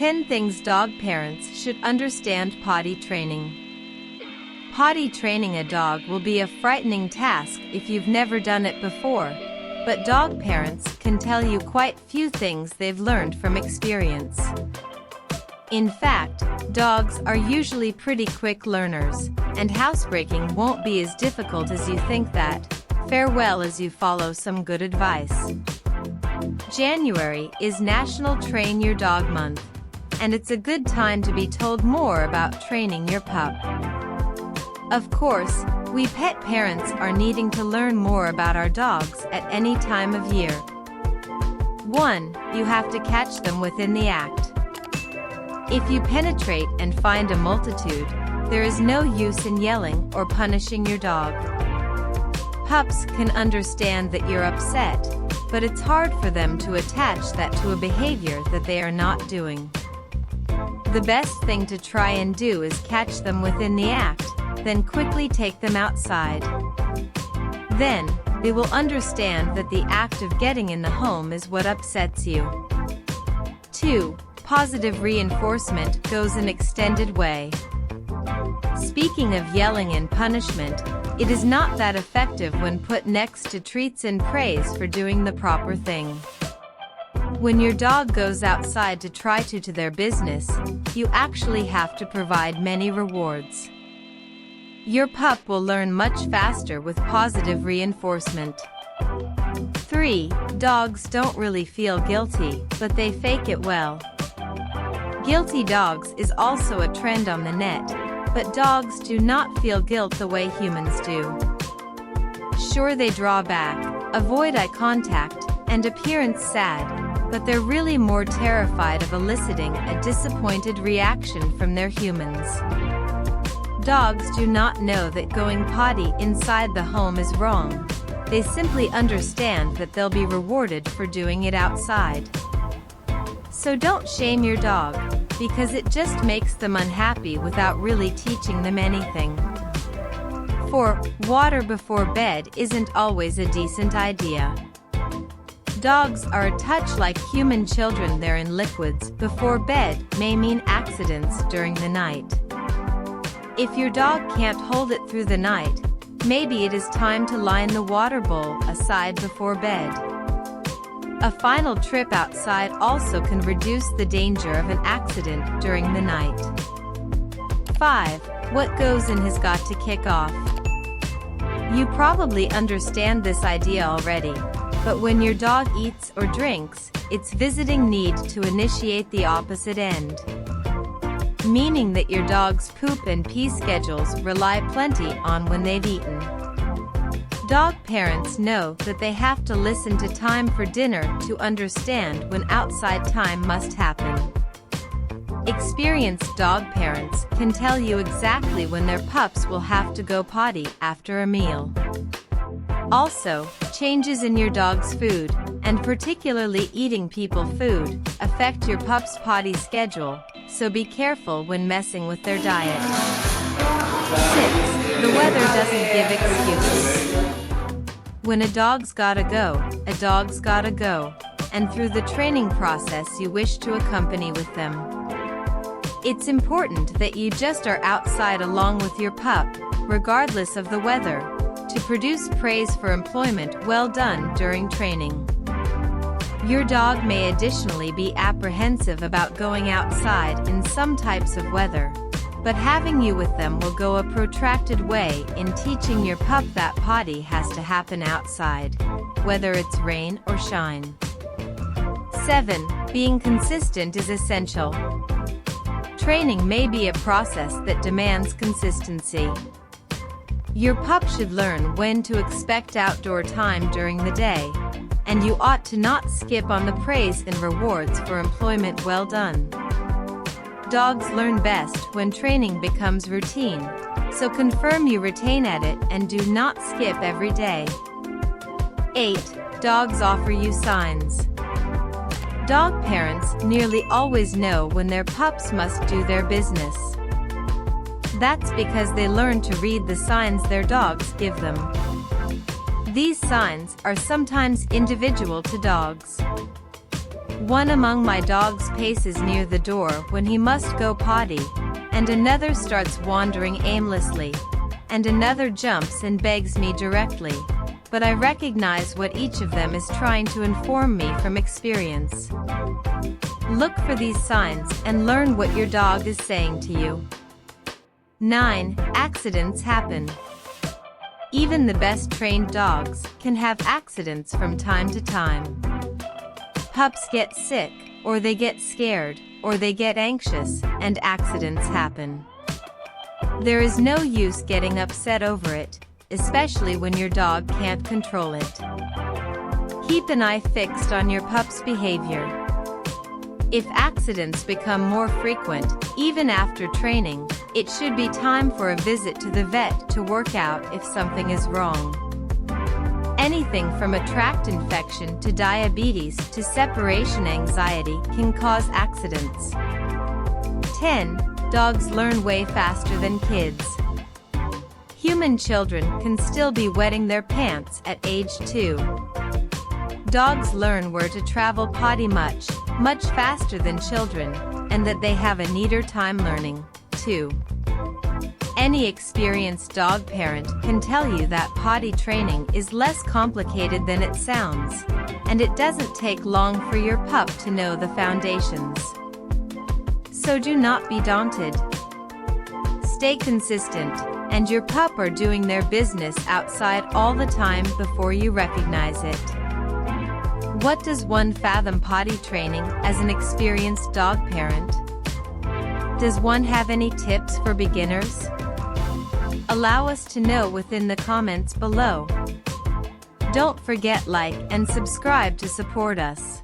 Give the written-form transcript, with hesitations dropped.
10 things dog parents should understand potty training. Potty training a dog will be a frightening task if you've never done it before, but dog parents can tell you quite few things they've learned from experience. In fact, dogs are usually pretty quick learners, and housebreaking won't be as difficult as you think that. Farewell as you follow some good advice. January is National Train Your Dog Month, and it's a good time to be told more about training your pup. Of course, we pet parents are needing to learn more about our dogs at any time of year. 1. You have to catch them within the act. If you penetrate and find a multitude, there is no use in yelling or punishing your dog. Pups can understand that you're upset, but it's hard for them to attach that to a behavior that they are not doing. The best thing to try and do is catch them within the act, then quickly take them outside. Then, they will understand that the act of getting in the home is what upsets you. 2. Positive reinforcement goes an extended way. Speaking of yelling and punishment, it is not that effective when put next to treats and praise for doing the proper thing. When your dog goes outside to try to do their business, you actually have to provide many rewards. Your pup will learn much faster with positive reinforcement. 3. Dogs don't really feel guilty, but they fake it well. Guilty dogs is also a trend on the net, but dogs do not feel guilt the way humans do. Sure, they draw back, avoid eye contact, and appearance sad, but they're really more terrified of eliciting a disappointed reaction from their humans. Dogs do not know that going potty inside the home is wrong. They simply understand that they'll be rewarded for doing it outside. So don't shame your dog, because it just makes them unhappy without really teaching them anything. 4. Water before bed isn't always a decent idea. Dogs are a touch like human children. They're in liquids. Before bed may mean accidents during the night. If your dog can't hold it through the night, maybe it is time to line the water bowl aside before bed. A final trip outside also can reduce the danger of an accident during the night. 5. What goes in has got to kick off. You probably understand this idea already, but when your dog eats or drinks, its visiting need to initiate the opposite end. Meaning that your dog's poop and pee schedules rely plenty on when they've eaten. Dog parents know that they have to listen to time for dinner to understand when outside time must happen. Experienced dog parents can tell you exactly when their pups will have to go potty after a meal. Also, changes in your dog's food, and particularly eating people food, affect your pup's potty schedule, so be careful when messing with their diet. 6. The weather doesn't give excuses. When a dog's gotta go, a dog's gotta go, and through the training process you wish to accompany with them. It's important that you just are outside along with your pup, regardless of the weather, to produce praise for employment well done during training. Your dog may additionally be apprehensive about going outside in some types of weather, but having you with them will go a protracted way in teaching your pup that potty has to happen outside, whether it's rain or shine. 7. Being consistent is essential. Training may be a process that demands consistency. Your pup should learn when to expect outdoor time during the day, and you ought to not skip on the praise and rewards for employment well done. Dogs learn best when training becomes routine, so confirm you retain at it and do not skip every day. 8. Dogs offer you signs. Dog parents nearly always know when their pups must do their business. That's because they learn to read the signs their dogs give them. These signs are sometimes individual to dogs. One among my dogs paces near the door when he must go potty, and another starts wandering aimlessly, and another jumps and begs me directly, but I recognize what each of them is trying to inform me from experience. Look for these signs and learn what your dog is saying to you. 9. Accidents happen. Even the best trained dogs can have accidents from time to time. Pups get sick, or they get scared, or they get anxious, and accidents happen. There is no use getting upset over it, especially when your dog can't control it. Keep an eye fixed on your pup's behavior. If accidents become more frequent, even after training, it should be time for a visit to the vet to work out if something is wrong. Anything from a tract infection to diabetes to separation anxiety can cause accidents. 10. Dogs learn way faster than kids. Human children can still be wetting their pants at age 2. Dogs learn where to travel potty much faster than children, and that they have a neater time learning, too. Any experienced dog parent can tell you that potty training is less complicated than it sounds, and it doesn't take long for your pup to know the foundations. So do not be daunted. Stay consistent, and your pup are doing their business outside all the time before you recognize it. What does one fathom potty training as an experienced dog parent? Does one have any tips for beginners? Allow us to know within the comments below. Don't forget like and subscribe to support us.